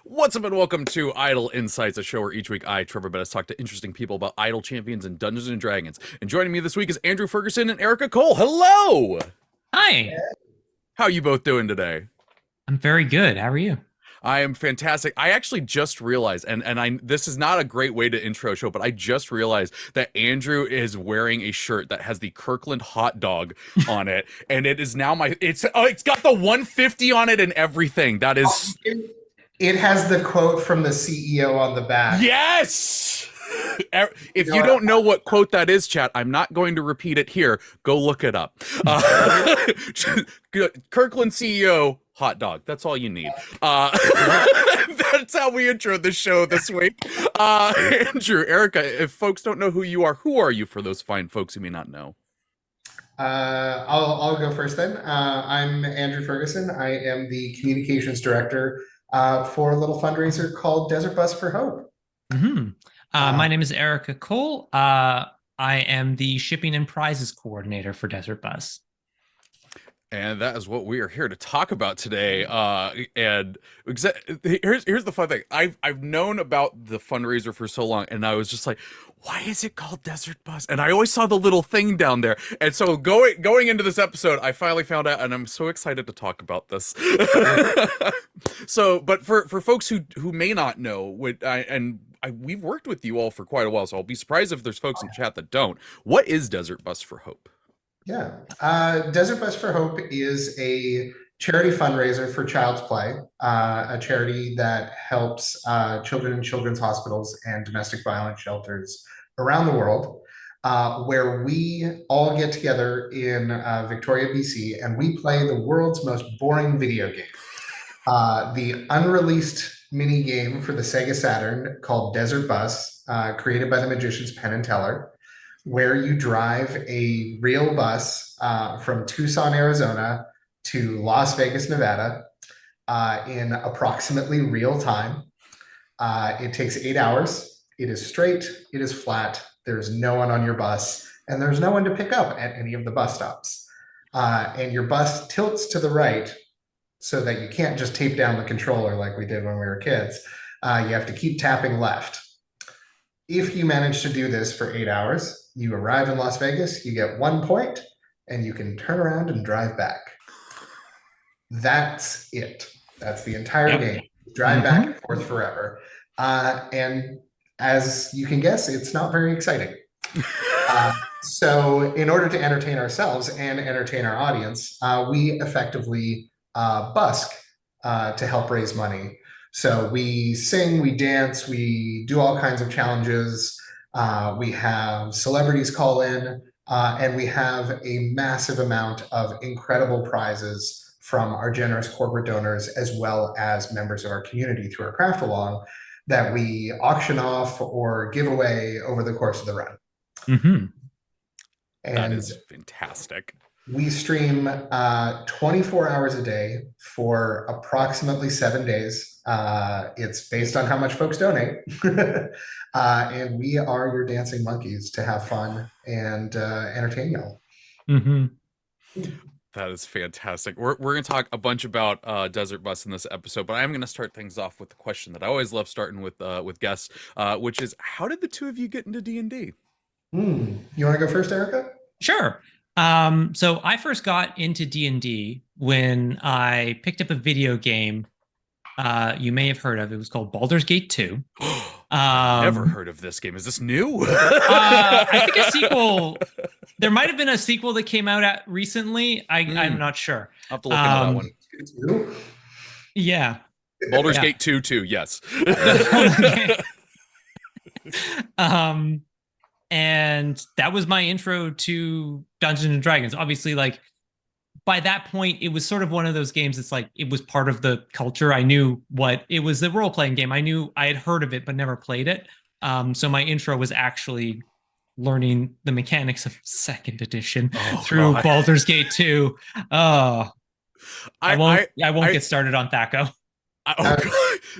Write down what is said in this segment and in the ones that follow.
What's up and welcome to Idle Insights, a show where each week I, Treavor Bettis, talk to interesting people about idle champions and Dungeons and Dragons. And joining me this week is Andrew Ferguson and Erika Cole. Hello! Hi, How are you both doing today? I'm very good. How are you? I am fantastic. I actually just realized, and I this is not a great way to intro a show, but I just realized that Andrew is wearing a shirt that has the Kirkland hot dog on it, and it is now it's got the 150 on it and everything. That is It has the quote from the CEO on the back. yes. If you don't know what quote that is, chat, I'm not going to repeat it here. Go look it up. Kirkland CEO hot dog. That's all you need. That's how we intro the show this week. Andrew, Erika, if folks don't know who are you for those fine folks who may not know? I'll go first then. I'm Andrew Ferguson. I am the communications director for a little fundraiser called Desert Bus for Hope. Mm-hmm. My name is Erika Cole. I am the shipping and prizes coordinator for Desert Bus. And that is what we are here to talk about today. And here's the fun thing. I've known about the fundraiser for so long, and I was just like, why is it called Desert Bus? And I always saw the little thing down there. And so going into this episode, I finally found out, and I'm so excited to talk about this. So, but for folks who may not know, we've worked with you all for quite a while, so I'll be surprised if there's folks in chat that don't. What is Desert Bus for Hope? Yeah. Desert Bus for Hope is a charity fundraiser for Child's Play, a charity that helps children in children's hospitals and domestic violence shelters around the world, where we all get together in Victoria, BC, and we play the world's most boring video game. The unreleased mini game for the Sega Saturn called Desert Bus, created by the magicians Penn and Teller, where you drive a real bus from Tucson, Arizona to Las Vegas, Nevada in approximately real time. It takes 8 hours. It is straight. It is flat. There's no one on your bus, and there's no one to pick up at any of the bus stops. And your bus tilts to the right so that you can't just tape down the controller like we did when we were kids. You have to keep tapping left. If you manage to do this for 8 hours, you arrive in Las Vegas, you get 1 point, and you can turn around and drive back. That's it. That's the entire game. Drive back and forth forever. And as you can guess, it's not very exciting. So in order to entertain ourselves and entertain our audience, we effectively busk to help raise money. So we sing, we dance, we do all kinds of challenges. We have celebrities call in, and we have a massive amount of incredible prizes from our generous corporate donors, as well as members of our community through our craft along that we auction off or give away over the course of the run. Mm-hmm. And that is fantastic. We stream 24 hours a day for approximately 7 days. It's based on how much folks donate. And we are your dancing monkeys to have fun and entertain y'all. Mm-hmm. That is fantastic. We're going to talk a bunch about Desert Bus in this episode, but I'm going to start things off with the question that I always love starting with guests, which is, how did the two of you get into D&D? You want to go first, Erika? Sure. So I first got into D&D when I picked up a video game you may have heard of. It was called Baldur's Gate 2. Never heard of this game. Is this new? I think a sequel. There might have been a sequel that came out recently. I'm not sure. I'll have to look into that one. Yeah. Baldur's Gate 2 too, yes. And that was my intro to Dungeons and Dragons. Obviously, like by that point, it was sort of one of those games. It's like it was part of the culture. I knew what it was, the role-playing game. I had heard of it, but never played it. So my intro was actually learning the mechanics of second edition through Baldur's Gate 2. I won't get started on Thaco.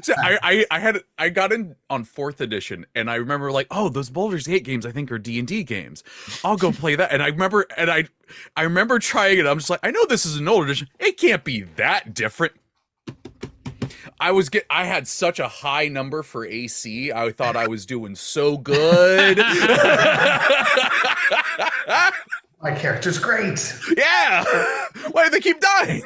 So I got in on 4th edition, and I remember like, oh, those Baldur's Gate games I think are D&D games. I'll go play that. And I remember trying it. I'm just like, I know this is an old edition. It can't be that different. I had such a high number for AC. I thought I was doing so good. My character's great. Yeah. Why do they keep dying?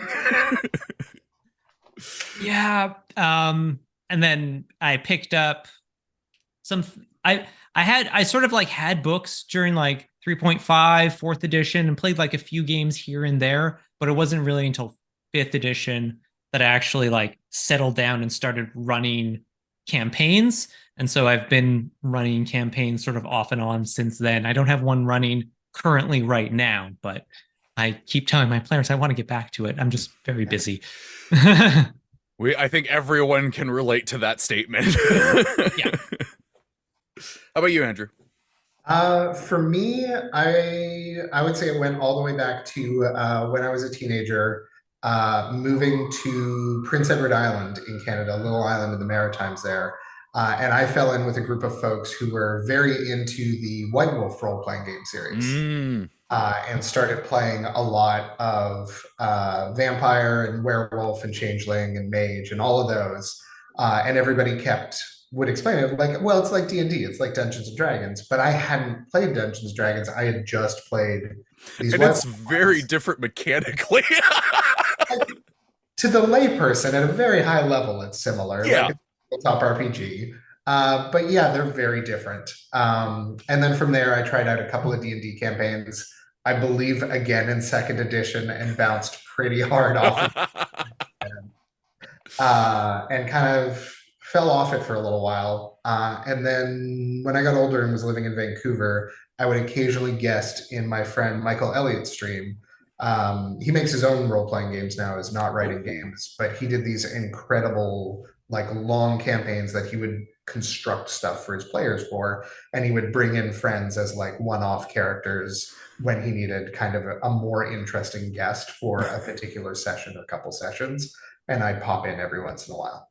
Yeah. And then I picked up some I sort of like had books during like 3.5, fourth edition, and played like a few games here and there, but it wasn't really until fifth edition that I actually like settled down and started running campaigns. And so I've been running campaigns sort of off and on since then. I don't have one running currently right now, but I keep telling my players I want to get back to it. I'm just very busy. I think everyone can relate to that statement. Yeah. How about you, Andrew? For me, I would say it went all the way back to when I was a teenager, moving to Prince Edward Island in Canada, a little island in the Maritimes there. And I fell in with a group of folks who were very into the White Wolf role-playing game series. And started playing a lot of vampire and werewolf and changeling and mage and all of those. And everybody would explain it like, well, it's like D&D, it's like Dungeons and Dragons, but I hadn't played Dungeons and Dragons. I had just played these. And it's very different mechanically. Like, to the layperson, at a very high level, it's similar. Yeah. Like a top RPG. But yeah, they're very different. And then from there, I tried out a couple of D&D campaigns. I believe again in second edition and bounced pretty hard off and kind of fell off it for a little while. And then when I got older and was living in Vancouver, I would occasionally guest in my friend Michael Elliott's stream. He makes his own role-playing games now, is not writing games, but he did these incredible, like long campaigns that he would construct stuff for his players for, and he would bring in friends as like one-off characters when he needed kind of a more interesting guest for a particular session or couple sessions, and I'd pop in every once in a while.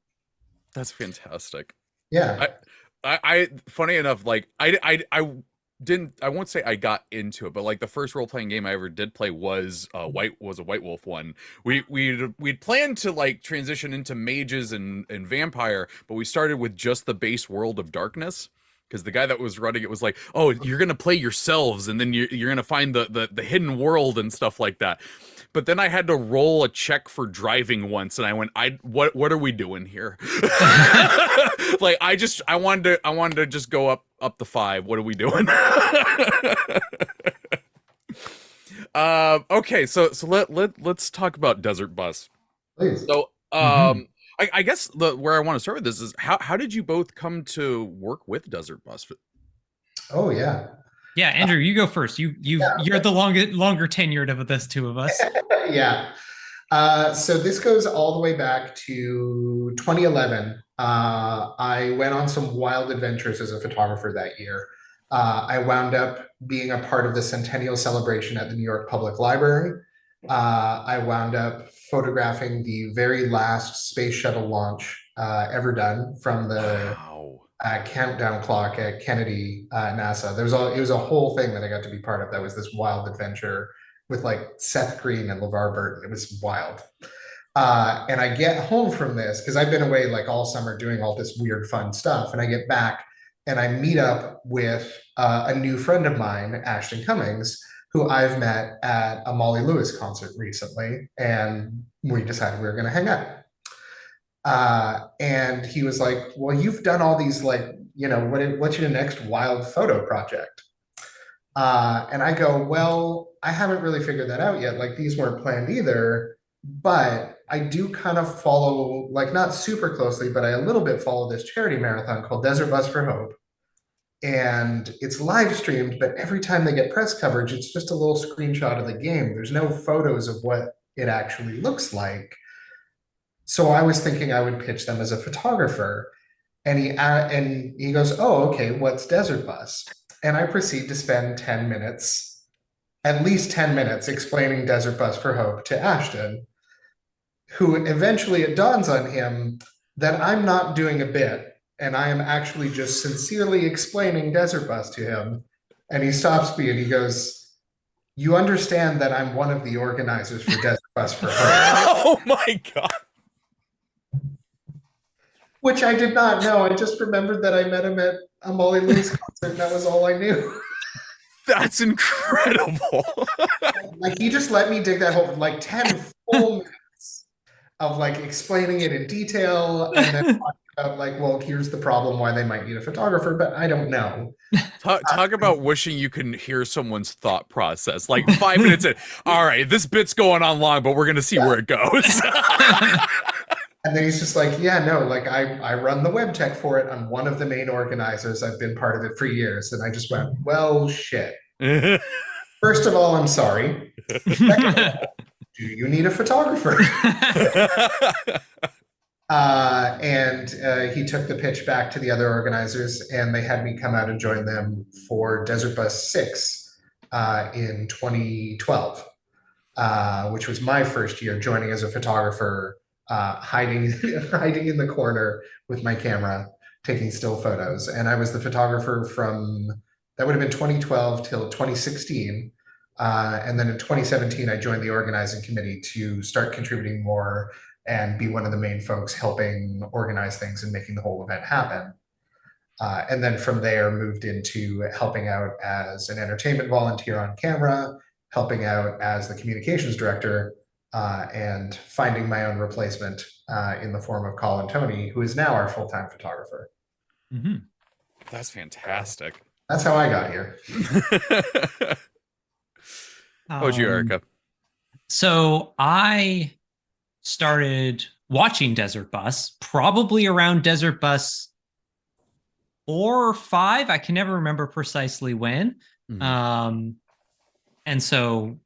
That's fantastic. Yeah. I funny enough, like I won't say I got into it, but like the first role-playing game I ever did play was a White Wolf one. We'd planned to like transition into mages and vampire, but we started with just the base World of Darkness. Because the guy that was running it was like, oh, you're gonna play yourselves, and then you're gonna find the hidden world and stuff like that. But then I had to roll a check for driving once, and I went, what are we doing here? Like I wanted to just go up the 5. What are we doing? Okay, so let's talk about Desert Bus. Please. So I guess where I want to start with this is how did you both come to work with Desert Bus? Oh yeah. Yeah, Andrew, you go first. You're the longer tenured of the two of us. Yeah. So this goes all the way back to 2011. I went on some wild adventures as a photographer that year. I wound up being a part of the centennial celebration at the New York Public Library. I wound up photographing the very last space shuttle launch ever done from the countdown clock at Kennedy NASA. It was a whole thing that I got to be part of. That was this wild adventure with like Seth Green and LeVar Burton. It was wild. And I get home from this because I've been away like all summer doing all this weird fun stuff, and I get back and I meet up with a new friend of mine, Ashton Cummings, who I've met at a Molly Lewis concert recently, and we decided we were going to hang out. And he was like, well, you've done all these, like, what's your next wild photo project? And I go, well, I haven't really figured that out yet. Like, these weren't planned either, but I do kind of follow, like, not super closely, but I a little bit follow this charity marathon called Desert Bus for Hope. And it's live streamed, but every time they get press coverage, it's just a little screenshot of the game. There's no photos of what it actually looks like. So I was thinking I would pitch them as a photographer. And he goes, oh, okay, what's Desert Bus? And I proceed to spend 10 minutes, at least 10 minutes, explaining Desert Bus for Hope to Ashton, who eventually it dawns on him that I'm not doing a bit, and I am actually just sincerely explaining Desert Bus to him. And he stops me and he goes, you understand that I'm one of the organizers for Desert Bus for Hope. Oh my God. Which I did not know. I just remembered that I met him at a Molly Lewis concert, and that was all I knew. That's incredible. Like he just let me dig that hole for like 10 full minutes of like explaining it in detail and then talking about like, well, here's the problem why they might need a photographer, but I don't know. Talk about wishing you can hear someone's thought process. Like 5 minutes in, all right, this bit's going on long, but we're gonna see where it goes. And then he's just like, yeah, no, like I run the web tech for it. I'm one of the main organizers. I've been part of it for years. And I just went, well, shit. First of all, I'm sorry. Second of all, do you need a photographer? And he took the pitch back to the other organizers, and they had me come out and join them for Desert Bus 6 in 2012, which was my first year joining as a photographer, hiding hiding in the corner with my camera, taking still photos. And I was the photographer from that would have been 2012 till 2016. And then in 2017, I joined the organizing committee to start contributing more and be one of the main folks helping organize things and making the whole event happen. And then from there, moved into helping out as an entertainment volunteer on camera, helping out as the communications director, and finding my own replacement in the form of Colin Tony, who is now our full-time photographer. Mhm. That's fantastic. That's how I got here. How about you, Erika? So I started watching Desert Bus probably around Desert Bus 4 or 5. I can never remember precisely when. Mhm. And so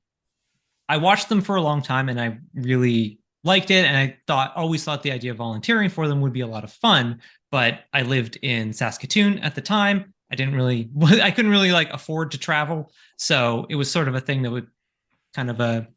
I watched them for a long time, and I really liked it. And I always thought the idea of volunteering for them would be a lot of fun. But I lived in Saskatoon at the time. I couldn't really like afford to travel. So it was sort of a thing that would kind of a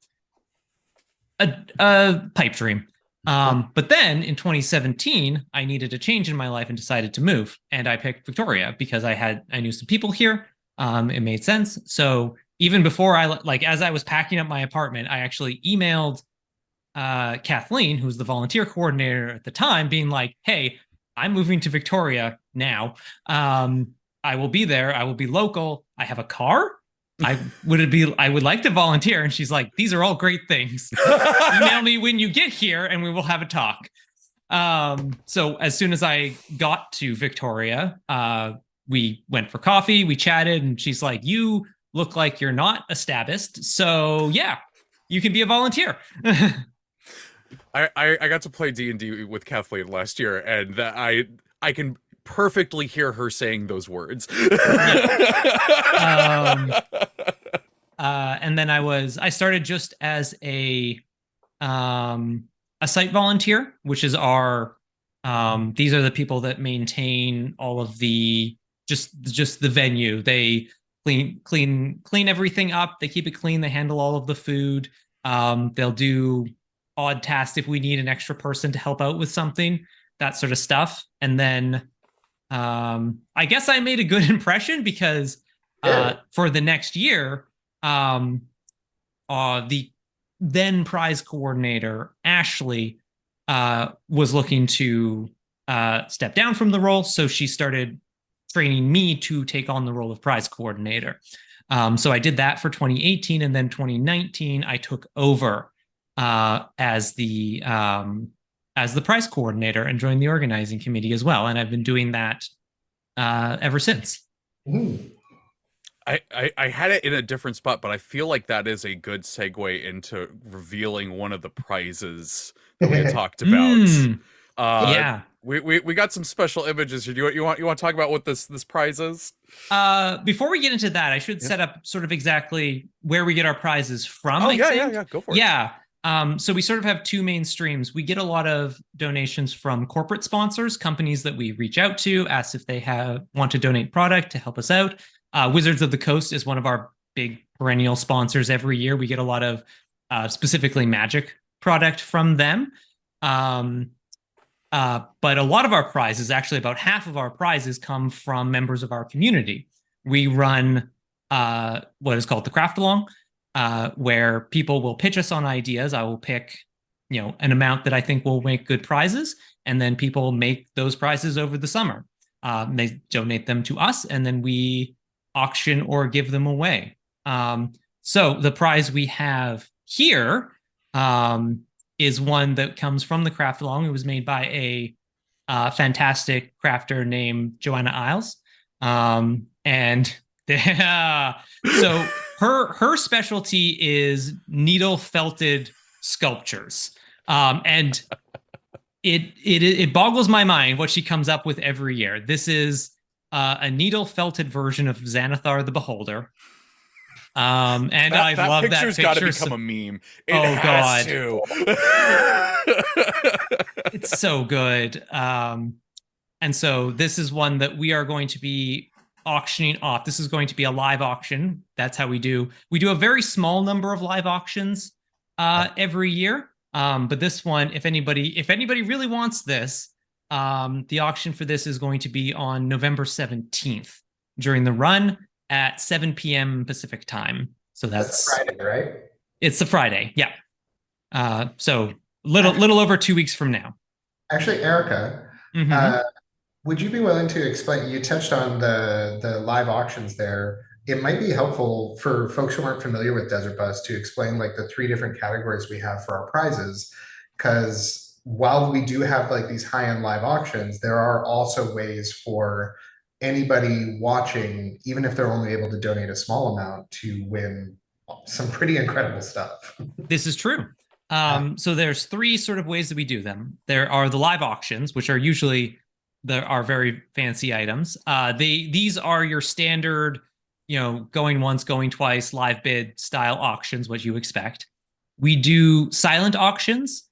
pipe dream. But then in 2017, I needed a change in my life and decided to move. And I picked Victoria because I knew some people here. It made sense. So even before as I was packing up my apartment, I actually emailed Kathleen, who was the volunteer coordinator at the time, being like, hey, I'm moving to Victoria now. I will be there. I will be local. I have a car. I would like to volunteer. And she's like, these are all great things. Email me when you get here and we will have a talk. So as soon as I got to Victoria, we went for coffee, we chatted, and she's like, you look like you're not a stabist. So yeah, you can be a volunteer. I got to play D&D with Kathleen last year, and I can perfectly hear her saying those words. And then I started just as a site volunteer, which is these are the people that maintain all of the just the venue. They clean everything up. They keep it clean. They handle all of the food. They'll do odd tasks if we need an extra person to help out with something, that sort of stuff. And then I guess I made a good impression because for the next year, the then prize coordinator, Ashley, was looking to step down from the role. So she started training me to take on the role of prize coordinator. So I did that for 2018, and then 2019, I took over as the prize coordinator and joined the organizing committee as well. And I've been doing that ever since. Ooh. I had it in a different spot, but I feel like that is a good segue into revealing one of the prizes that we had talked about. Yeah. We got some special images here. Do you want to talk about what this prize is? Before we get into that, I should set up sort of exactly where we get our prizes from. Oh, I think. Yeah, go for it. Yeah. So we sort of have two main streams. We get a lot of donations from corporate sponsors, companies that we reach out to, ask if they want to donate product to help us out. Wizards of the Coast is one of our big perennial sponsors every year. We get a lot of specifically Magic product from them. But a lot of our prizes, actually about half of our prizes, come from members of our community. We run what is called the Craft Along, where people will pitch us on ideas. I will pick, an amount that I think will make good prizes, and then people make those prizes over the summer. They donate them to us, and then we auction or give them away. So the prize we have here is one that comes from the craft along. It was made by a fantastic crafter named Joanna Isles. And so her specialty is needle felted sculptures. And it boggles my mind what she comes up with every year. This is a needle felted version of Xanathar the Beholder. And I love that picture. Picture's got to become a meme. It oh has God. to. It's so good. And so this is one that we are going to be auctioning off. This is going to be a live auction. That's how we do. We do a very small number of live auctions every year. But this one, if anybody really wants this, the auction for this is going to be on November 17th during the run at 7 p.m. Pacific time. So that's Friday, right? It's the Friday. Yeah. So little over 2 weeks from now. Actually, Erika, would you be willing to explain? You touched on the live auctions there. It might be helpful for folks who aren't familiar with Desert Bus to explain like the 3 different categories we have for our prizes. Because while we do have like these high-end live auctions, there are also ways for anybody watching, even if they're only able to donate a small amount, to win some pretty incredible stuff. This is true. So there's 3 sort of ways that we do them. There are the live auctions, which are usually are very fancy items. These are your standard, going once, going twice, live bid style auctions, what you expect. We do silent auctions.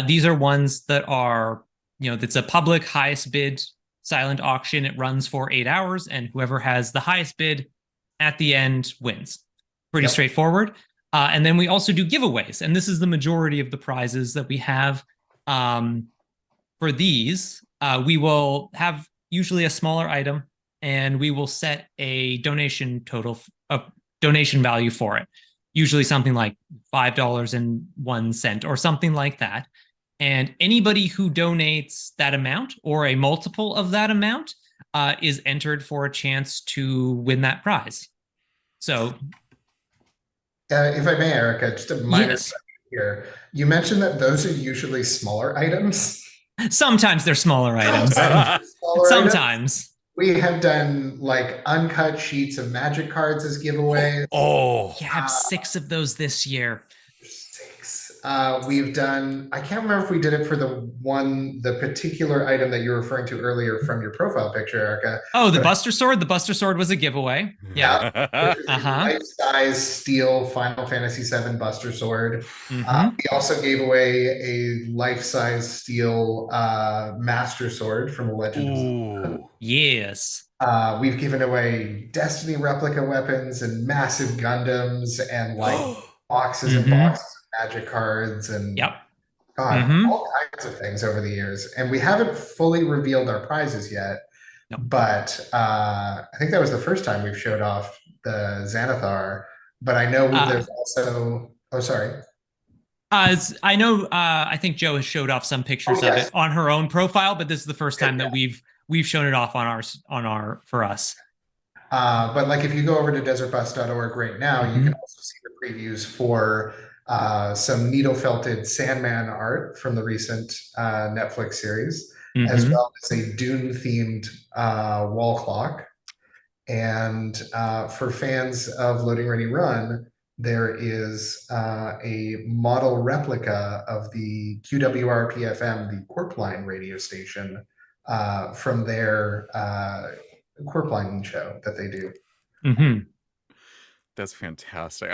These are ones that are, that's a public highest bid silent auction. It runs for 8 hours, and whoever has the highest bid at the end wins. Pretty straightforward. And then we also do giveaways, and this is the majority of the prizes that we have. For these, we will have usually a smaller item, and we will set a donation value for it. Usually something like $5.01 or something like that. And anybody who donates that amount or a multiple of that amount is entered for a chance to win that prize. So, if I may, Erika, just a minor question here. You mentioned that those are usually smaller items. Sometimes they're smaller items. Sometimes. We have done like uncut sheets of magic cards as giveaways. Oh, you have 6 of those this year. 6. We've done, I can't remember if we did it for the particular item that you were referring to earlier from your profile picture, Erika. Oh, the Buster Sword. The Buster Sword was a giveaway. Yeah. Life-size steel Final Fantasy VII Buster Sword. We also gave away a life-size steel Master Sword from the Legend of Zelda. Yes. We've given away Destiny replica weapons and massive Gundams and like boxes and boxes of magic cards and all kinds of things over the years. And we haven't fully revealed our prizes yet, but I think that was the first time we've showed off the Xanathar. But I know there's also, I know. I think Jo has showed off some pictures of it on her own profile, but this is the first time that we've shown it off for us. But like if you go over to desertbus.org right now, you can also see the previews for some needle felted Sandman art from the recent Netflix series, as well as a Dune themed wall clock. And for fans of Loading Ready Run, there is a model replica of the QWRP-FM, the Corpline radio station, from their Corpline show that they do. That's fantastic.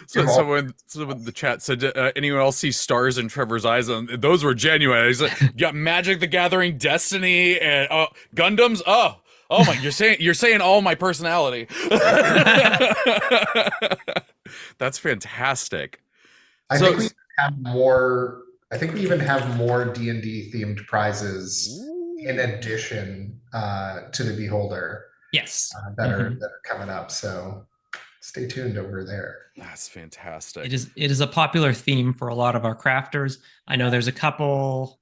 Someone in the chat said, anyone else see stars in Trevor's eyes? And those were genuine. He's like, you got Magic the Gathering, Destiny, and Gundams. Oh my! You're saying all my personality. That's fantastic. I think we even have more D&D themed prizes in addition to the Beholder. Yes, that are coming up. So stay tuned over there. That's fantastic. It is a popular theme for a lot of our crafters. I know there's a couple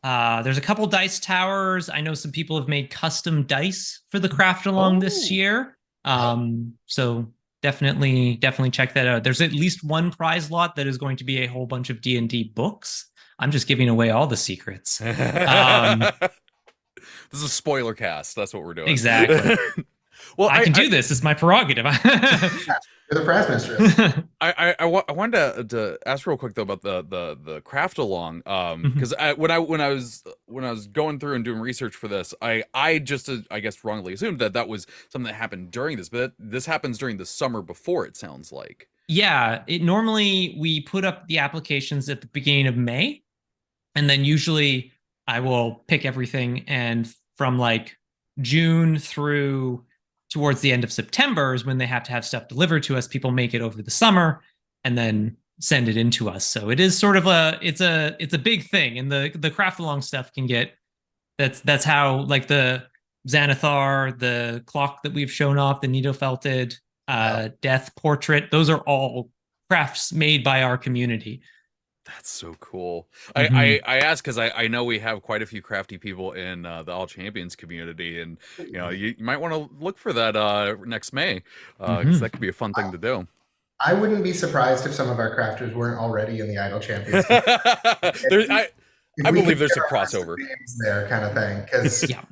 There's a couple dice towers. I know some people have made custom dice for the craft along this Oh, year. Yeah. So definitely check that out. There's at least one prize lot that is going to be a whole bunch of D&D books. I'm just giving away all the secrets. Um, this is a spoiler cast. That's what we're doing. exactly. Well, I can do this. It's my prerogative. You're the prize mistress. I wanted to ask real quick though about the craft along because when I was going through and doing research for this I just I guess wrongly assumed that was something that happened during this, but this happens during the summer before, it sounds like. Yeah, it normally we put up the applications at the beginning of May, and then usually I will pick everything, and from like June through towards the end of September is when they have to have stuff delivered to us. People make it over the summer and then send it in to us. So it is sort of it's a big thing, and the craft along stuff can get that's how like the Xanathar, the clock that we've shown off, the needle felted, death portrait. Those are all crafts made by our community. That's so cool. Mhm. I ask because I know we have quite a few crafty people in the All Champions community, and you might want to look for that next May because that Mhm. could be a fun thing to do. I wouldn't be surprised if some of our crafters weren't already in the Idle Champions. there, If I we could believe get there's a our list of crossover. names there, kind of thing, because Yeah.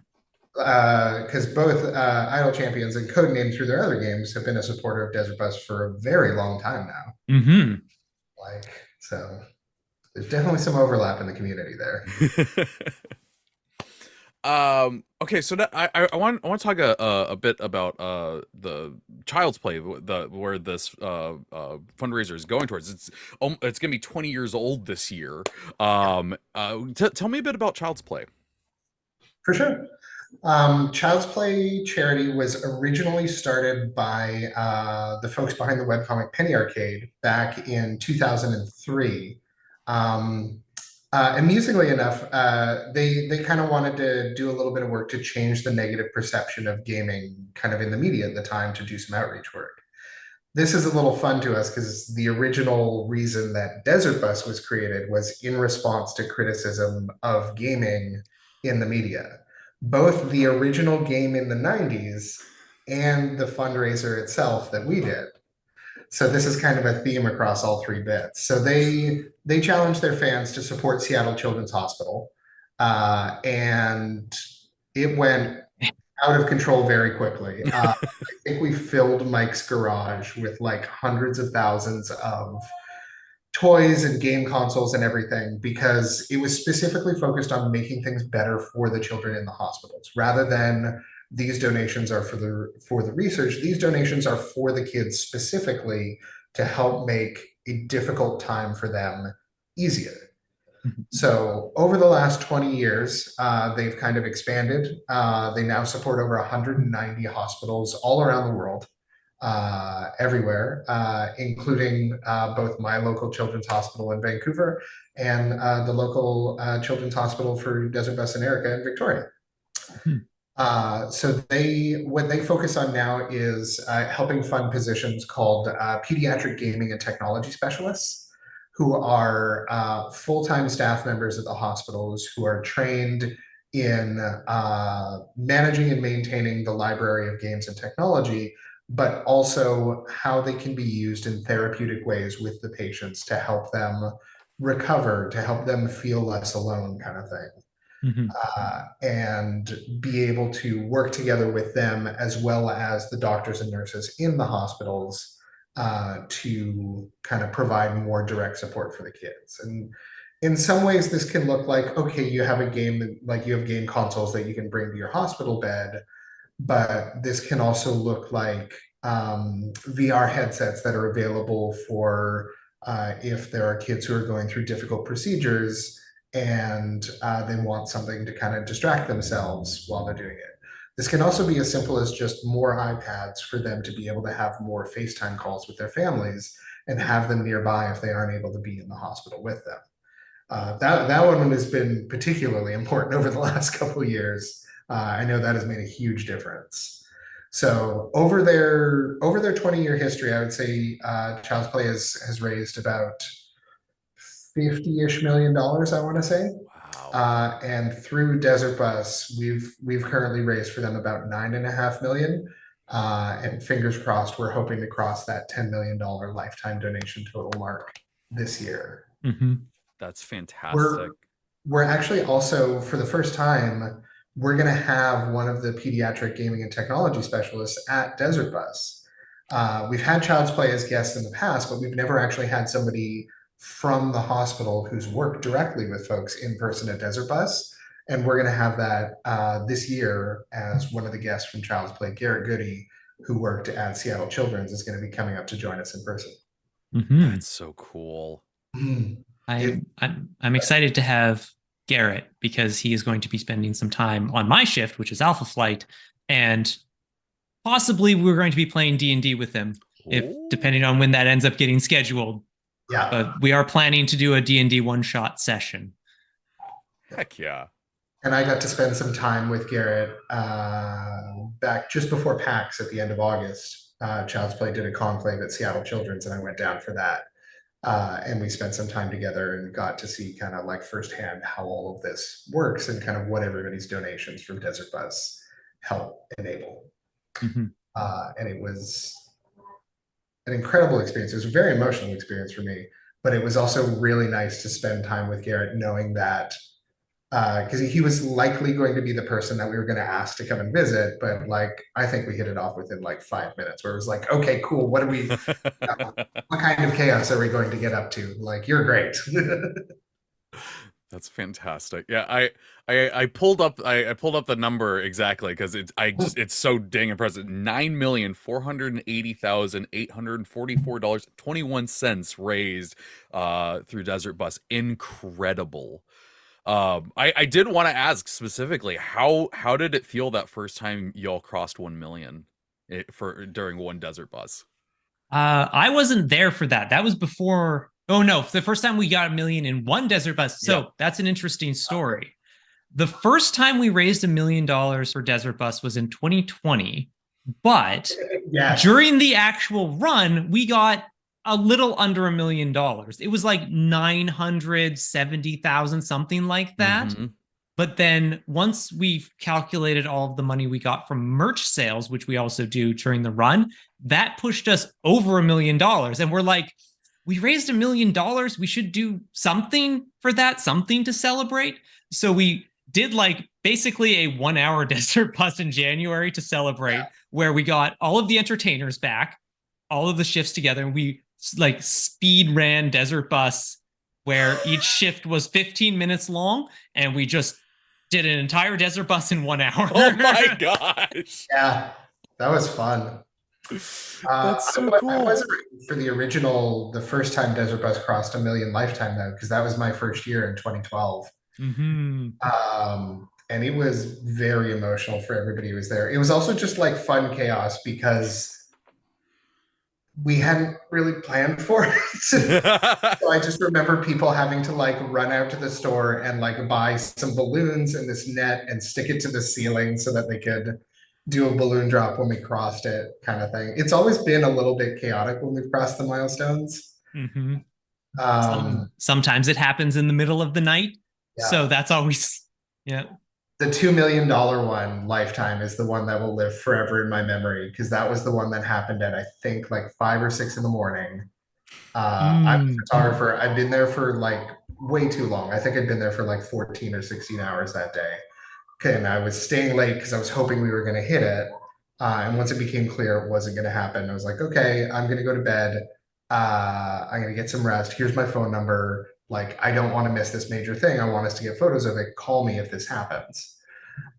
both Idle Champions and Codename through their other games have been a supporter of Desert Bus for a very long time now. Hmm. Like, so there's definitely some overlap in the community there. Okay, so that, I want to talk a bit about the Child's Play, where this fundraiser is going towards. It's gonna be 20 years old this year. Tell me a bit about Child's Play. For sure. Child's Play charity was originally started by the folks behind the webcomic Penny Arcade back in 2003. Um, Amusingly enough, they kind of wanted to do a little bit of work to change the negative perception of gaming kind of in the media at the time to do some outreach work. This is a little fun to us because the original reason that Desert Bus was created was in response to criticism of gaming in the media. Both the original game in the 90s and the fundraiser itself that we did. So this is kind of a theme across all three bits. So they challenged their fans to support Seattle Children's Hospital, and it went out of control very quickly. I think we filled Mike's garage with like hundreds of thousands of toys and game consoles and everything because it was specifically focused on making things better for the children in the hospitals rather than these donations are for the research. These donations are for the kids specifically to help make a difficult time for them easier. So over the last 20 years, they've kind of expanded. They now support over 190 hospitals all around the world, everywhere, including both my local children's hospital in Vancouver and the local children's hospital for Desert Bus and Erika in Victoria. So what they focus on now is helping fund positions called pediatric gaming and technology specialists, who are full-time staff members at the hospitals who are trained in managing and maintaining the library of games and technology, but also how they can be used in therapeutic ways with the patients to help them recover, to help them feel less alone, kind of thing. Mhm. And be able to work together with them as well as the doctors and nurses in the hospitals to kind of provide more direct support for the kids. And in some ways, this can look like, okay, you have a game, like you have game consoles that you can bring to your hospital bed, but this can also look like VR headsets that are available for if there are kids who are going through difficult procedures and they want something to kind of distract themselves while they're doing it. This can also be as simple as just more iPads for them to be able to have more FaceTime calls with their families and have them nearby if they aren't able to be in the hospital with them. That one has been particularly important over the last couple of years. I know that has made a huge difference. So over their 20-year history, I would say Child's Play has raised about $50-ish million, I want to say. Wow. And through Desert Bus, we've currently raised for them about 9.5 million. And fingers crossed, we're hoping to cross that $10 million lifetime donation total mark this year. That's fantastic. We're actually also, for the first time, we're going to have one of the pediatric gaming and technology specialists at Desert Bus. We've had Child's Play as guests in the past, but we've never actually had somebody from the hospital who's worked directly with folks in person at Desert Bus. And we're going to have that this year as one of the guests from Child's Play. Garrett Goody, who worked at Seattle Children's, is going to be coming up to join us in person. That's so cool. I'm excited to have Garrett because he is going to be spending some time on my shift, which is Alpha Flight, and possibly we're going to be playing D&D with him, if depending on when that ends up getting scheduled. Yeah. But we are planning to do a D&D one-shot session. Heck yeah. And I got to spend some time with Garrett back just before PAX at the end of August. Child's Play did a conclave at Seattle Children's, and I went down for that. And we spent some time together and got to see kind of like firsthand how all of this works and kind of what everybody's donations from Desert Bus help enable. And it was an incredible experience. It was a very emotional experience for me, but it was also really nice to spend time with Garrett, knowing that because he was likely going to be the person that we were going to ask to come and visit, but like I think we hit it off within like 5 minutes, where it was like, okay, cool. What what kind of chaos are we going to get up to? Like, you're great. That's fantastic. Yeah, I pulled up the number exactly because it's so dang impressive. $9,480,844.21 raised through Desert Bus. Incredible. I did want to ask specifically, how did it feel that first time y'all crossed 1 million during one Desert Bus? I wasn't there for that. That was before. Oh no, the first time we got 1 million in one Desert Bus. So that's an interesting story. The first time we raised $1 million for Desert Bus was in 2020, but during the actual run, we got a little under $1 million. It was like 970,000, something like that. But then once we've calculated all of the money we got from merch sales, which we also do during the run, that pushed us over $1 million. And we're like, we raised $1 million. We should do something for that, something to celebrate. So we did like basically a 1-hour Desert Bus in January to celebrate, where we got all of the entertainers back, all of the shifts together, and we like speed ran Desert Bus, where each shift was 15 minutes long, and we just did an entire Desert Bus in 1 hour. Oh my gosh. Yeah, that was fun. That's so cool. I wasn't ready for the first time Desert Bus crossed 1 million lifetime though, because that was my first year in 2012. And it was very emotional for everybody who was there. It was also just like fun chaos because we hadn't really planned for it. So I just remember people having to like run out to the store and like buy some balloons and this net and stick it to the ceiling so that they could do a balloon drop when we crossed it, kind of thing. It's always been a little bit chaotic when we've crossed the milestones. Sometimes it happens in the middle of the night. So that's always, The $2 million one lifetime is the one that will live forever in my memory, because that was the one that happened at I think like 5 or 6 in the morning. I'm a photographer. I've been there for like way too long. I think I'd been there for like 14 or 16 hours that day. Okay, and I was staying late because I was hoping we were going to hit it. And once it became clear it wasn't going to happen, I was like, okay, I'm going to go to bed. I'm going to get some rest. Here's my phone number. Like, I don't want to miss this major thing. I want us to get photos of it. Call me if this happens.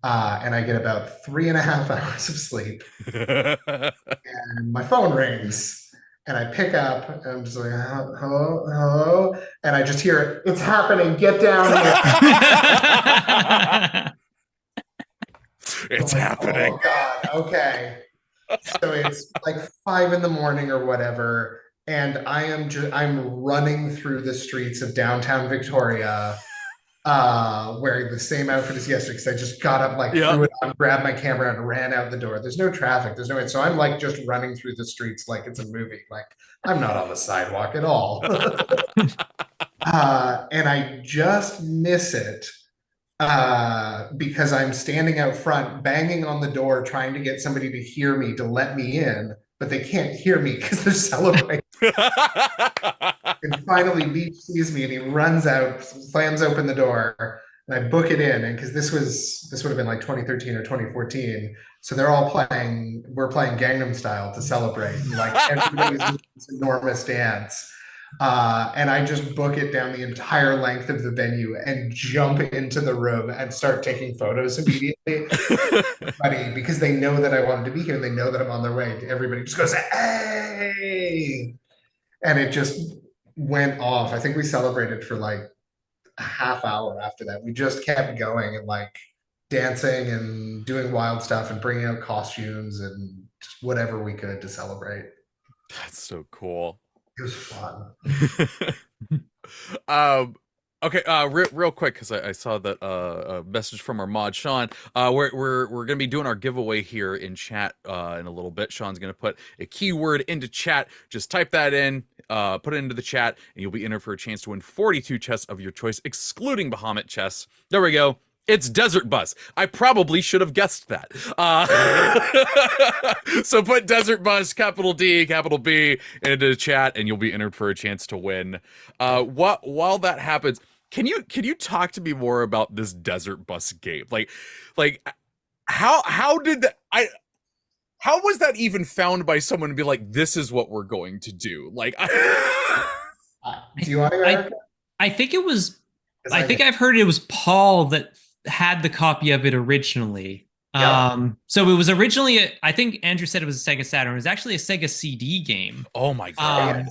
And I get about 3.5 hours of sleep. And my phone rings. And I pick up, and I'm just like, hello, hello. And I just hear, it's happening. Get down here. It's happening. Oh, God. Okay. So it's like 5 in the morning or whatever. And I'm running through the streets of downtown Victoria, wearing the same outfit as yesterday, because I just got up, like threw it on, grabbed my camera and ran out the door. There's no traffic. There's no, so I'm like just running through the streets like it's a movie. Like I'm not on the sidewalk at all. And I just miss it because I'm standing out front, banging on the door, trying to get somebody to hear me to let me in, but they can't hear me because they're celebrating. And finally, Beach sees me and he runs out, slams open the door, and I book it in. And because this would have been like 2013 or 2014, so they're all playing. We're playing Gangnam Style to celebrate. And, like everybody's doing this enormous dance. And I just book it down the entire length of the venue and jump into the room and start taking photos immediately. Funny because they know that I wanted to be here and they know that I'm on their way. Everybody just goes, "Hey!" And it just went off. I think we celebrated for like a half hour after that. We just kept going and like dancing and doing wild stuff and bringing out costumes and just whatever we could to celebrate. That's so cool. It was fun. Okay, real quick, because I saw that a message from our mod Sean. We're gonna be doing our giveaway here in chat in a little bit. Sean's gonna put a keyword into chat. Just type that in, put it into the chat, and you'll be entered for a chance to win 42 chests of your choice, excluding Bahamut chests. There we go. It's Desert Bus. I probably should have guessed that. So put Desert Bus, capital D, capital B, into the chat, and you'll be entered for a chance to win. While that happens, can you talk to me more about this Desert Bus game? Like how did that how was that even found by someone to be like, this is what we're going to do? Like, Do you want to, Erica? I think it was. 'Cause I think I've heard it was Paul that had the copy of it originally. Yeah. So it was originally, I think Andrew said it was a Sega Saturn. It was actually a Sega CD game. oh my god. Yeah,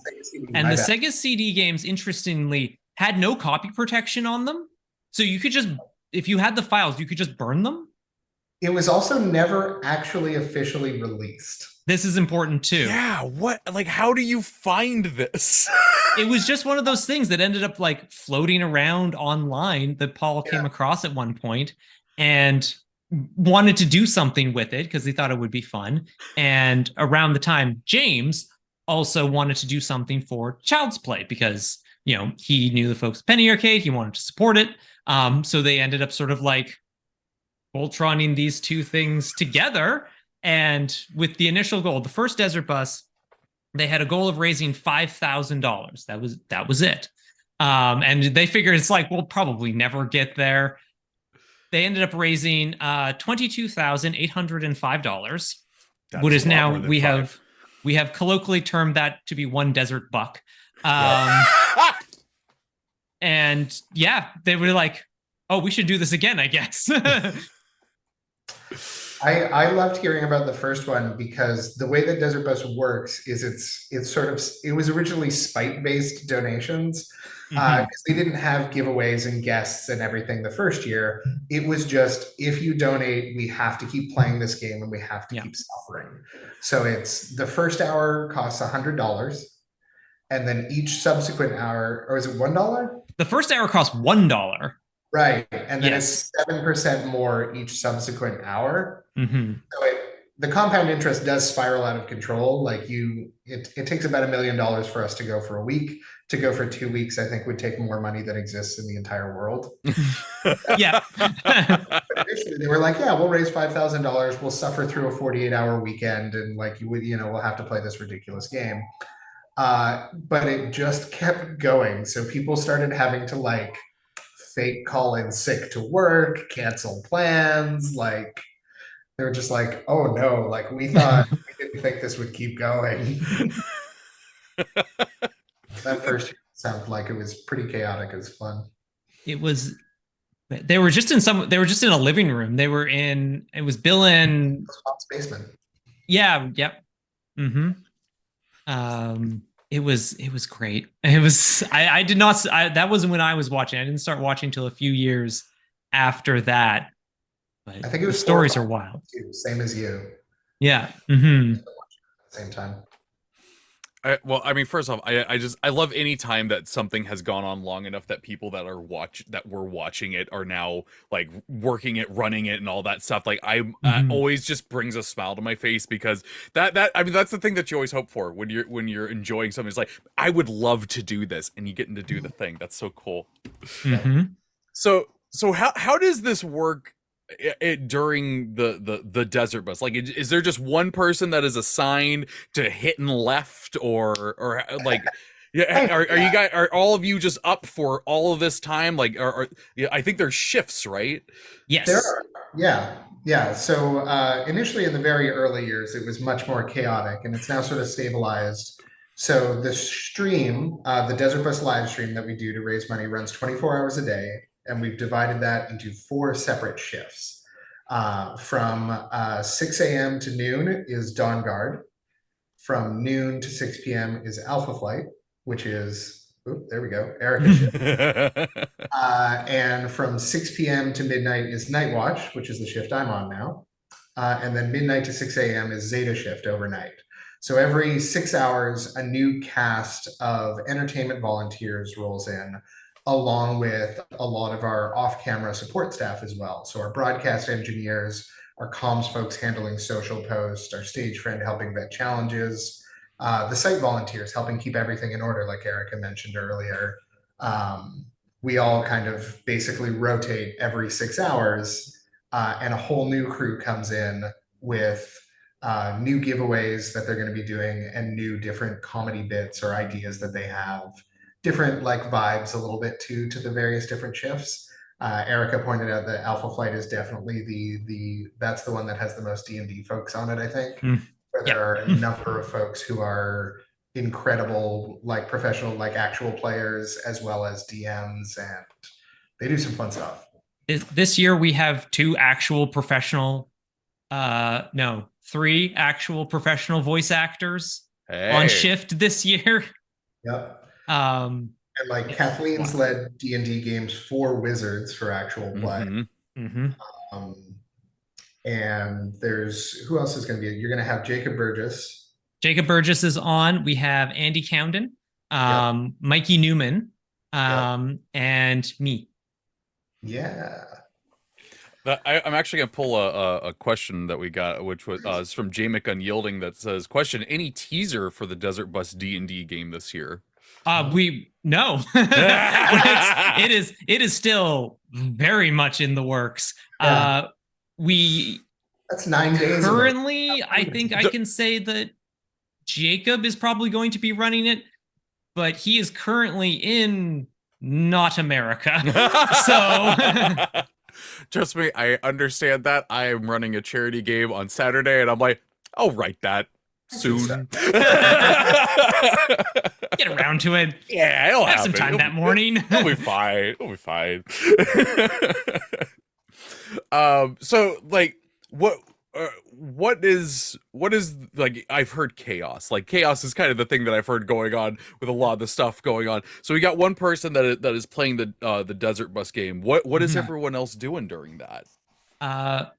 And my the bad. Sega CD games, interestingly, had no copy protection on them. So you could just, if you had the files, you could just burn them. It was also never actually officially released. This is important too. Yeah, what? Like, how do you find this? It was just one of those things that ended up like floating around online that Paul came across at one point and wanted to do something with it because he thought it would be fun. And around the time, James also wanted to do something for Child's Play because, you know, he knew the folks at Penny Arcade, he wanted to support it. So they ended up sort of like Voltroning these two things together. And with the initial goal, the first Desert Bus, they had a goal of raising $5,000. That was it. And they figured it's like, we'll probably never get there. They ended up raising $22,805, which is now we have colloquially termed that to be one desert buck. And yeah, they were like, oh, we should do this again, I guess. I loved hearing about the first one because the way that Desert Bus works is it's sort of, it was originally spite-based donations because they didn't have giveaways and guests and everything the first year. It was just, if you donate, we have to keep playing this game and we have to keep suffering. So it's the first hour costs $100 and then each subsequent hour, or is it $1? The first hour costs $1. Right. And then it's 7% more each subsequent hour. So the compound interest does spiral out of control. Like it takes about $1 million for us to go for a week. To go for 2 weeks, I think would take more money than exists in the entire world. Yeah. But initially they were like, yeah, we'll raise $5,000. We'll suffer through a 48-hour weekend. And like we'll have to play this ridiculous game. But it just kept going. So people started having to like fake call in sick to work, cancel plans. Like they were just like, oh no, like we didn't think this would keep going. That first sounded like it was pretty chaotic. It was fun. It was. They were just in a living room. It was Bill and Spot's basement. Yeah. Yep. It was great. It was, I did not, that wasn't when I was watching. I didn't start watching till a few years after that. But I think it was the stories are wild. Too, same as you. Yeah. Same time. Well, I mean, first off, I love any time that something has gone on long enough that people that were watching it are now like working it, running it, and all that stuff. Like always just brings a smile to my face, because that I mean that's the thing that you always hope for when you're enjoying something. It's like, I would love to do this, and you getting to do the thing. That's so cool. So how does this work during the desert bus? Like, is there just one person that is assigned to hit and left, or like, yeah, are you guys, are all of you just up for all of this time? Like, yeah, I think there's shifts, right? Yes. There are, yeah. So initially, in the very early years, it was much more chaotic, and it's now sort of stabilized. So the stream, the Desert Bus live stream that we do to raise money, runs 24 hours a day, and we've divided that into 4 separate shifts. From 6 a.m. to noon is Dawn Guard. From noon to 6 p.m. is Alpha Flight, which is, there we go, Erika shift. And from 6 p.m. to midnight is Night Watch, which is the shift I'm on now. And then midnight to 6 a.m. is Zeta shift overnight. So every 6 hours, a new cast of entertainment volunteers rolls in, along with a lot of our off-camera support staff as well. So our broadcast engineers, our comms folks handling social posts, our stage friend helping vet challenges, the site volunteers helping keep everything in order, like Erika mentioned earlier. We all kind of basically rotate every 6 hours, and a whole new crew comes in with new giveaways that they're going to be doing, and new different comedy bits or ideas that they have, different like vibes a little bit to the various different shifts. Erika pointed out that Alpha Flight is definitely that's the one that has the most D&D folks on it, I think. Where there are a number of folks who are incredible, like professional, like actual players, as well as DMs, and they do some fun stuff. This year we have 3 actual professional voice actors on shift this year. Yep. And like Kathleen's led D&D games for Wizards for actual play. And there's, who else is going to be? You're going to have Jacob Burgess. Jacob Burgess is on. We have Andy Cowden, Mikey Newman, and me. Yeah. I'm actually going to pull a question that we got, which was is from Jamek Unyielding, that says, question, any teaser for the Desert Bus D&D game this year? No. it is still very much in the works. That's 9 days currently, I think I can say that Jacob is probably going to be running it, but he is currently in not America. So trust me, I understand that. I am running a charity game on Saturday, and I'm like, I'll write that soon. Get around to it. Yeah, it'll have some time that morning. It'll be fine. It'll be fine. So like, what is like, I've heard chaos. Like, chaos is kind of the thing that I've heard going on with a lot of the stuff going on. So we got one person that is playing the Desert Bus game. What is everyone else doing during that?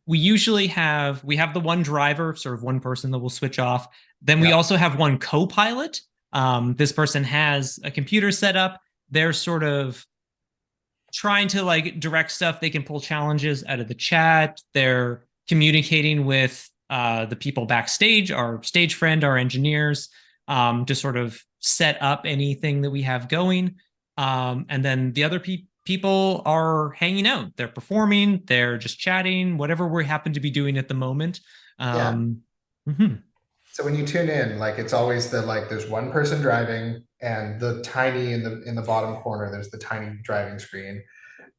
We usually have the one driver, sort of one person that will switch off. Then we also have one co-pilot. This person has a computer set up. They're sort of trying to like direct stuff. They can pull challenges out of the chat. They're communicating with the people backstage, our stage friend, our engineers, to sort of set up anything that we have going. And then the other people are hanging out. They're performing. They're just chatting, whatever we happen to be doing at the moment. So when you tune in, like, it's always there's one person driving, and the tiny in the bottom corner, there's the tiny driving screen.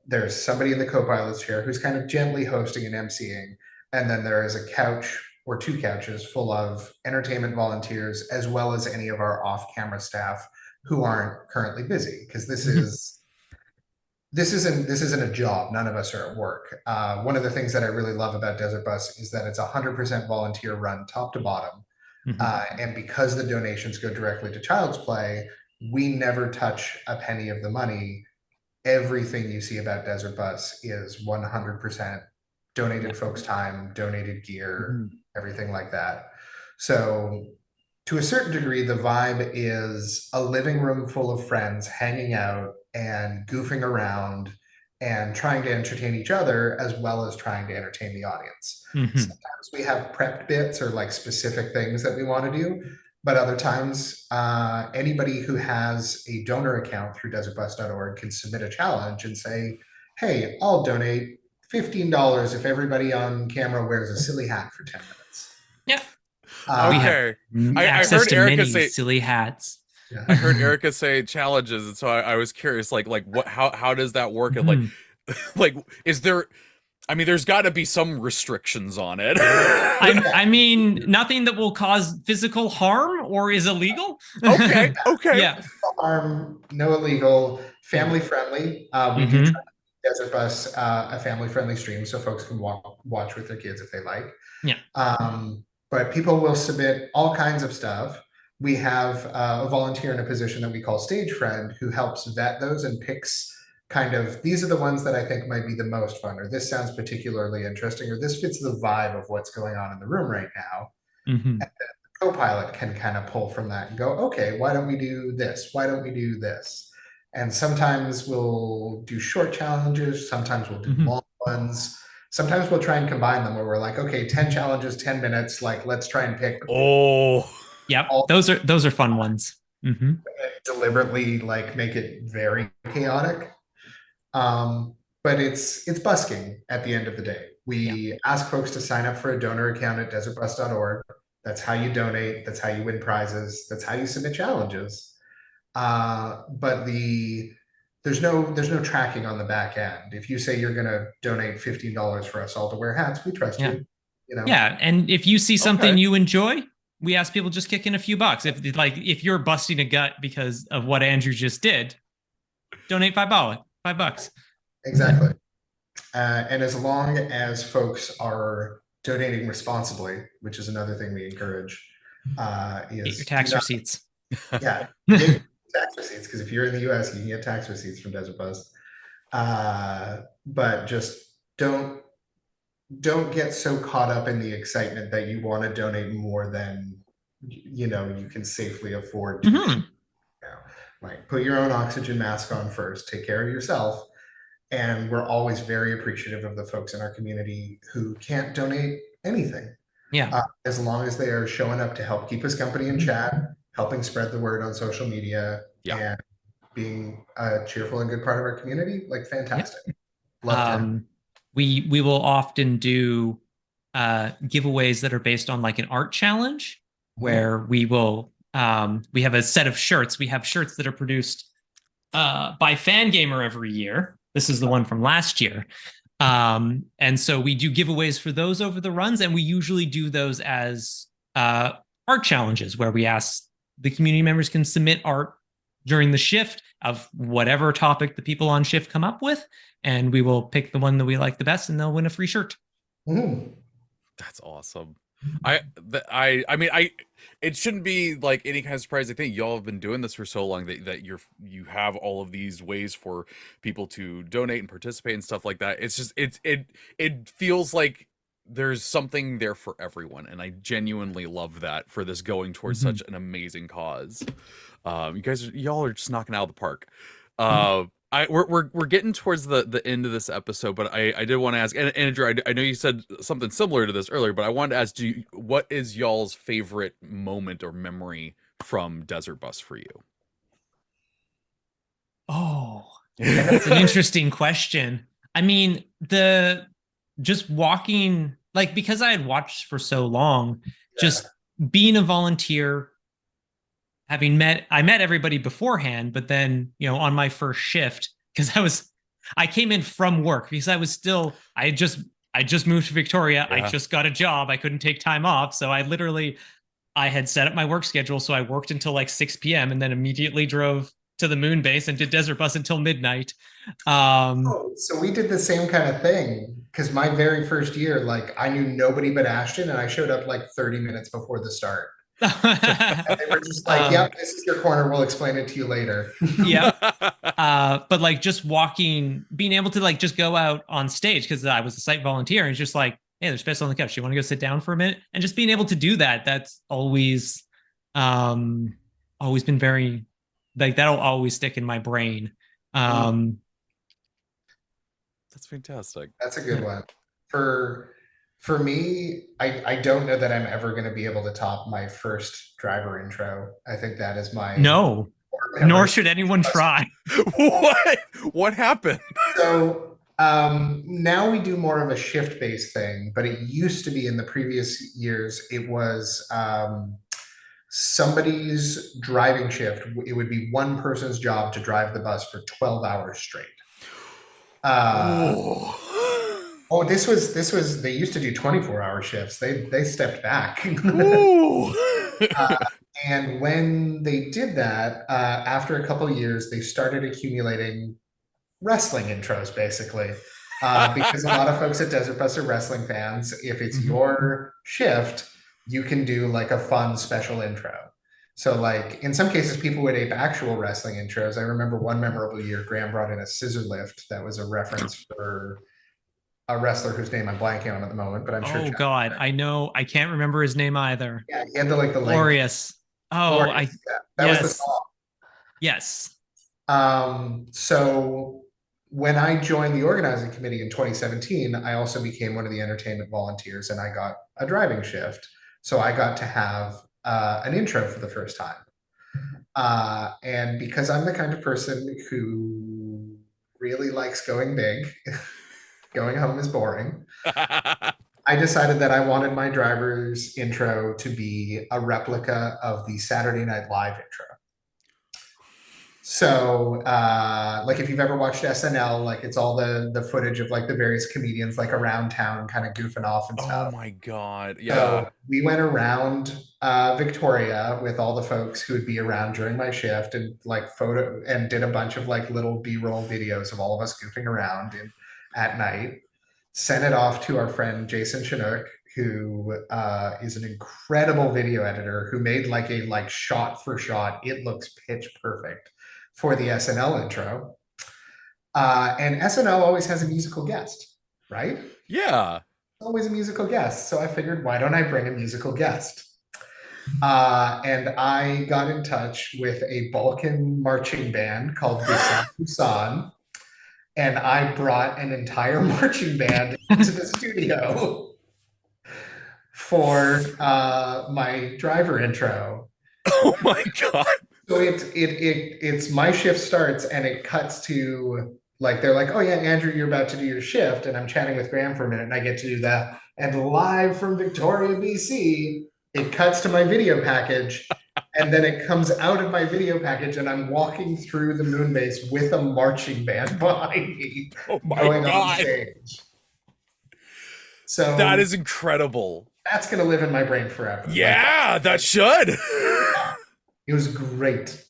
There's somebody in the co-pilot's chair who's kind of gently hosting and emceeing. And then there is a couch or 2 couches full of entertainment volunteers, as well as any of our off-camera staff who aren't currently busy, because this isn't a job. None of us are at work. One of the things that I really love about Desert Bus is that it's 100% volunteer run, top to bottom. And because the donations go directly to Child's Play, we never touch a penny of the money. Everything you see about Desert Bus is 100% donated folks' time, donated gear, everything like that. So to a certain degree, the vibe is a living room full of friends hanging out and goofing around and trying to entertain each other as well as trying to entertain the audience. Sometimes we have prepped bits or like specific things that we want to do, but other times anybody who has a donor account through desertbus.org can submit a challenge and say, hey, I'll donate $15 if everybody on camera wears a silly hat for 10 minutes. Yeah. Okay. I Access heard to Erika many say silly hats. Yeah. I heard Erika say challenges, and so I was curious, like what how does that work? And like is there? I mean, there's got to be some restrictions on it. I mean, nothing that will cause physical harm or is illegal. Okay. Yeah. Physical harm, no illegal, family friendly. We do try Desert Bus a family friendly stream so folks can watch with their kids if they like. Yeah. But people will submit all kinds of stuff. We have a volunteer in a position that we call stage friend who helps vet those and picks kind of, these are the ones that I think might be the most fun, or this sounds particularly interesting, or this fits the vibe of what's going on in the room right now. And then the co-pilot can kind of pull from that and go, okay, why don't we do this? Why don't we do this? And sometimes we'll do short challenges. Sometimes we'll do long ones. Sometimes we'll try and combine them where we're like, okay, 10 challenges, 10 minutes. Like, let's try and pick. Yep. Those are fun ones. Deliberately like make it very chaotic. But it's busking at the end of the day. We ask folks to sign up for a donor account at desertbus.org. That's how you donate. That's how you win prizes. That's how you submit challenges. But there's no tracking on the back end. If you say you're going to donate $15 for us all to wear hats, we trust you. You know? Yeah, and if you see something you enjoy, we ask people just kick in a few bucks. If you're busting a gut because of what Andrew just did, donate $5. $5. Exactly. And as long as folks are donating responsibly, which is another thing we encourage, is get your tax receipts. Yeah, get tax receipts, because if you're in the US, you can get tax receipts from Desert Bus. But just don't get so caught up in the excitement that you want to donate more than you can safely afford to. Like, put your own oxygen mask on first, take care of yourself. And we're always very appreciative of the folks in our community who can't donate anything. Yeah. As long as they are showing up to help keep us company in chat, helping spread the word on social media, and being a cheerful and good part of our community, like, fantastic. Love to. We will often do giveaways that are based on like an art challenge where we will we have a set of shirts. We have shirts that are produced by Fangamer every year. This is the one from last year. And so we do giveaways for those over the runs, and we usually do those as art challenges where we ask the community members can submit art during the shift of whatever topic the people on shift come up with, and we will pick the one that we like the best, and they'll win a free shirt. That's awesome. It shouldn't be like any kind of surprise. I think y'all have been doing this for so long that you have all of these ways for people to donate and participate and stuff like that. It's just it feels like there's something there for everyone, and I genuinely love that for this going towards such an amazing cause. Y'all are just knocking out of the park. We're getting towards the end of this episode, but I did want to ask, and Andrew, I know you said something similar to this earlier, but I wanted to ask you, what is y'all's favorite moment or memory from Desert Bus for you? Oh, that's an interesting question. I mean, just walking, like, because I had watched for so long, just being a volunteer, I met everybody beforehand, but then, on my first shift, because I came in from work because I just moved to Victoria. I just got a job. I couldn't take time off. So I had set up my work schedule. So I worked until like 6 p.m. and then immediately drove to the moon base and did Desert Bus until midnight. So we did the same kind of thing, because my very first year, like, I knew nobody but Ashton, and I showed up like 30 minutes before the start. And they were just like, yep, this is your corner, we'll explain it to you later. But like, just walking, being able to like just go out on stage, because I was a site volunteer, and it's just like, hey, there's space on the couch, you want to go sit down for a minute? And just being able to do that, that's always Um, always been very like that'll always stick in my brain. Um, That's fantastic. That's a good yeah. one. For me, I don't know that I'm ever going to be able to top my first driver intro. I think that is my No, core nor memory. should anyone try. What? What happened? So now we do more of a shift-based thing, but it used to be in the previous years, it was somebody's driving shift. It would be one person's job to drive the bus for 12 hours straight. Uh, Oh. oh, this was they used to do 24-hour shifts. They stepped back. Ooh. Uh, and when they did that, after a couple of years, they started accumulating wrestling intros, basically. Because a lot of folks at Desert Bus are wrestling fans. If it's Mhm. your shift, you can do like a fun special intro. So, like in some cases, people would ape actual wrestling intros. I remember one memorable year, Graham brought in a scissor lift that was a reference for a wrestler whose name I'm blanking on at the moment, but I'm sure Oh Chad. God, I know. I can't remember his name either. Yeah, he had the leg. Glorious. Oh, I Glorious. Yeah, that was the yes, song. yes. So when I joined the organizing committee in 2017, I also became one of the entertainment volunteers and I got a driving shift. So I got to have an intro for the first time. And because I'm the kind of person who really likes going big, going home is boring. I decided that I wanted my driver's intro to be a replica of the Saturday Night Live intro. So, like if you've ever watched SNL, like it's all the footage of like the various comedians like around town kind of goofing off and Oh stuff. my God. So Yeah. we went around Victoria with all the folks who would be around during my shift and like photo and did a bunch of like little B-roll videos of all of us goofing around at night. Sent it off to our friend Jason Chinook, who is an incredible video editor who made like a like shot for shot. It looks pitch perfect for the SNL intro. And SNL always has a musical guest, right? Yeah. Always a musical guest. So I figured, why don't I bring a musical guest? And I got in touch with a Balkan marching band called Busan Busan, and I brought an entire marching band into the studio for my driver intro. Oh my God. So it's my shift starts and it cuts to like they're like, oh yeah, Andrew, you're about to do your shift, and I'm chatting with Graham for a minute, and I get to do that. And live from Victoria, BC, it cuts to my video package, and then it comes out of my video package, and I'm walking through the moon base with a marching band behind me, Oh my going on God. stage. That So is incredible. that's gonna live in my brain forever. Like, Yeah, that should. it was great.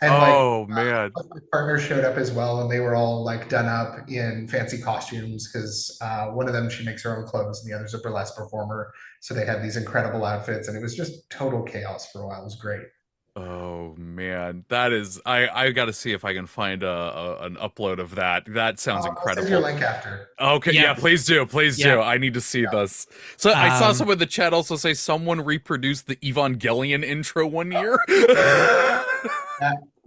And like Oh man. my partner showed up as well, and they were all like done up in fancy costumes because one of them she makes her own clothes, and the other's a burlesque performer. So they had these incredible outfits, and it was just total chaos for a while. It was great. Oh man, that is I got to see if I can find an upload of that. That sounds I'll send you a incredible. link after. Okay, yeah, Yeah. please do. Please Yeah. do. I need to see Yeah. this. So I saw Um, someone in the chat also say someone reproduced the Evangelion intro one year.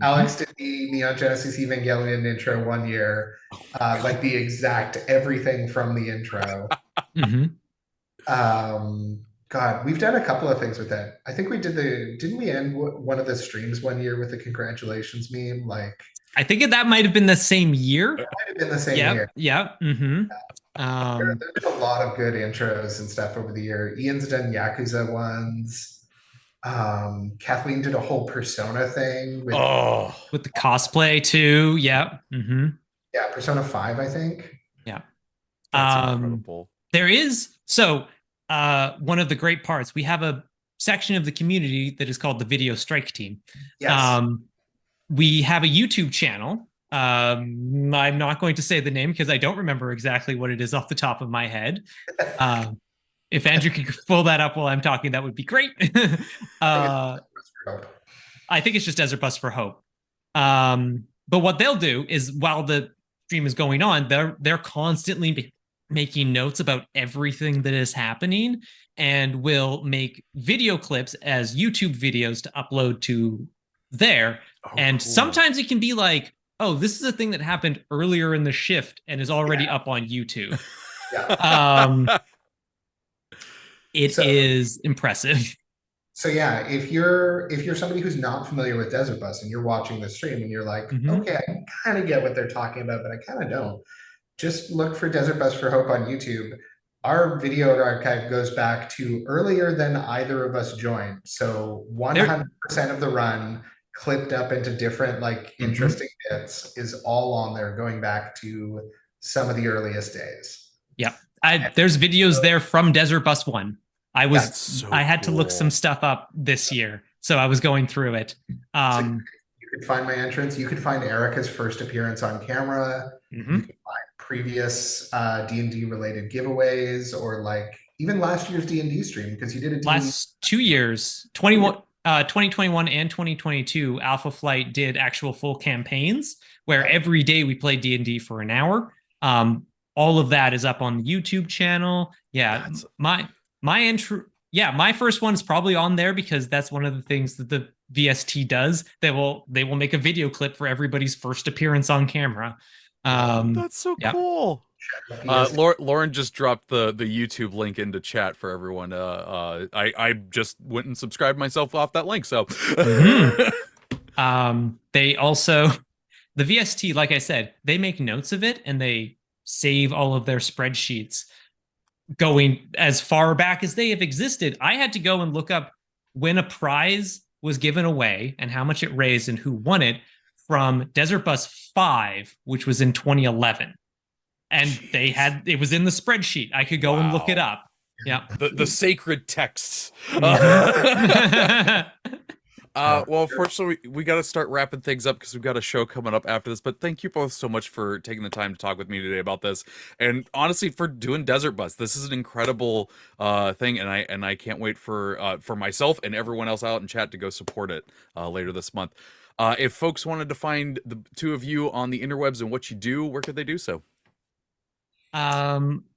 Alex did the Neon Genesis Evangelion intro one year, like the exact everything from the intro. mhm. God, we've done a couple of things with that. I think we didn't we end one of the streams one year with the congratulations meme? Like, I think that might have been the same year. it might have been the same Yep. year. Yep. Mm-hmm. There's been a lot of good intros and stuff over the year. Ian's done Yakuza ones. Kathleen did a whole Persona thing with Oh, With the cosplay too. Yep. Mm-hmm. yeah, Persona 5, I think. Yeah. that's incredible. There is one of the great parts. We have a section of the community that is called the Video Strike Team. Yes. We have a YouTube channel. I'm not going to say the name because I don't remember exactly what it is off the top of my head. If Andrew could pull that up while I'm talking, that would be great. I think it's just Desert Bus for Hope. But what they'll do is while the stream is going on, they're constantly making notes about everything that is happening and will make video clips as YouTube videos to upload to there. Oh, And cool. sometimes it can be like, oh, this is a thing that happened earlier in the shift and is already up on YouTube. Yeah. It is impressive. So yeah, if you're somebody who's not familiar with Desert Bus and you're watching the stream and you're like, okay, I kind of get what they're talking about, but I kind of don't. Just look for Desert Bus for Hope on YouTube. Our video archive goes back to earlier than either of us joined. So 100% of the run clipped up into different like interesting bits is all on there going back to some of the earliest days. Yeah. There's videos there from Desert Bus 1. I had to look some cool. stuff up this year, so I was going through it. So you could find my entrance. You could find Erika's first appearance on camera. You can find previous D&D related giveaways, or like even last year's D&D stream, because you did a D&D. Last 2 years, 2021 and 2022, Alpha Flight did actual full campaigns where every day we played D&D for an hour. All of that is up on the YouTube channel. Yeah, my intro. Yeah, my first one is probably on there because that's one of the things that the VST does. They will make a video clip for everybody's first appearance on camera. That's so cool. Lauren just dropped the YouTube link into chat for everyone. I just went and subscribed myself off that link. So they also, the VST, like I said, they make notes of it and they save all of their spreadsheets going as far back as they have existed. I had to go and look up when a prize was given away and how much it raised and who won it from Desert Bus 5, which was in 2011. And it was in the spreadsheet. I could go and look it up. Yeah. The sacred texts. Well, unfortunately, we got to start wrapping things up because we've got a show coming up after this. But thank you both so much for taking the time to talk with me today about this, and honestly, for doing Desert Bus. This is an incredible thing, and I can't wait for myself and everyone else out in chat to go support it later this month. If folks wanted to find the two of you on the interwebs and what you do, where could they do so?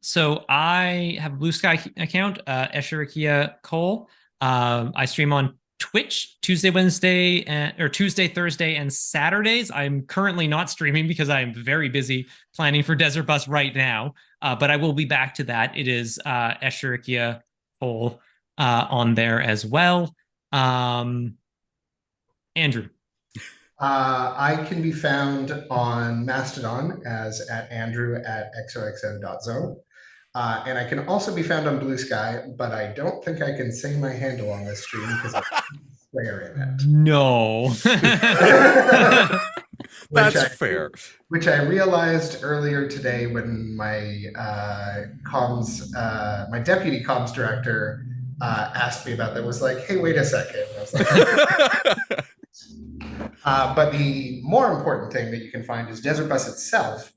So I have a Blue Sky account, Erika Cole. I stream on Twitch Tuesday, Thursday, and Saturdays. I'm currently not streaming because I'm very busy planning for Desert Bus right now. But I will be back to that. It is Erika Cole on there as well. Andrew. I can be found on Mastodon as @andrew@xoxo.zone. And I can also be found on Blue Sky, but I don't think I can say my handle on this stream because I swear in it. No. That's fair. Which I realized earlier today when my my deputy comms director asked me about that. Was like, hey, wait a second. I was like, but the more important thing that you can find is Desert Bus itself.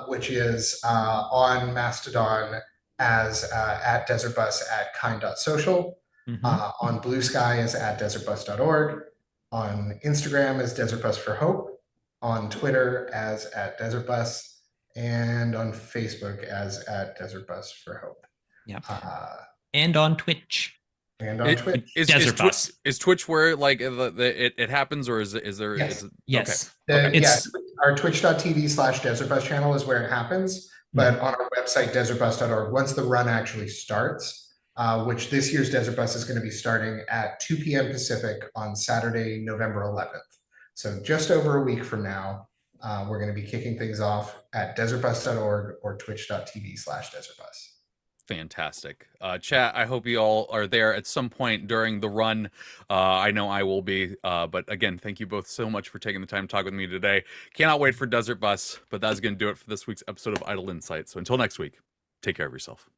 Which is on Mastodon as @DesertBus @kind.social. On Blue Sky is @desertbus.org. On Instagram is Desert Bus for Hope. On Twitter as @DesertBus. And on Facebook as @DesertBus for Hope. Yeah. And on Twitch. And on Twitch. Is Twitch where like it happens, or is there? Yes. Yes. Okay. Our twitch.tv/DesertBus channel is where it happens, but on our website, desertbus.org, once the run actually starts, which this year's Desert Bus is going to be starting at 2 p.m. Pacific on Saturday, November 11th. So just over a week from now, we're going to be kicking things off at desertbus.org or twitch.tv/DesertBus. Fantastic. Chat, I hope you all are there at some point during the run. I know I will be. But again, thank you both so much for taking the time to talk with me today. Cannot wait for Desert Bus, but that's going to do it for this week's episode of Idle Insight. So until next week, take care of yourself.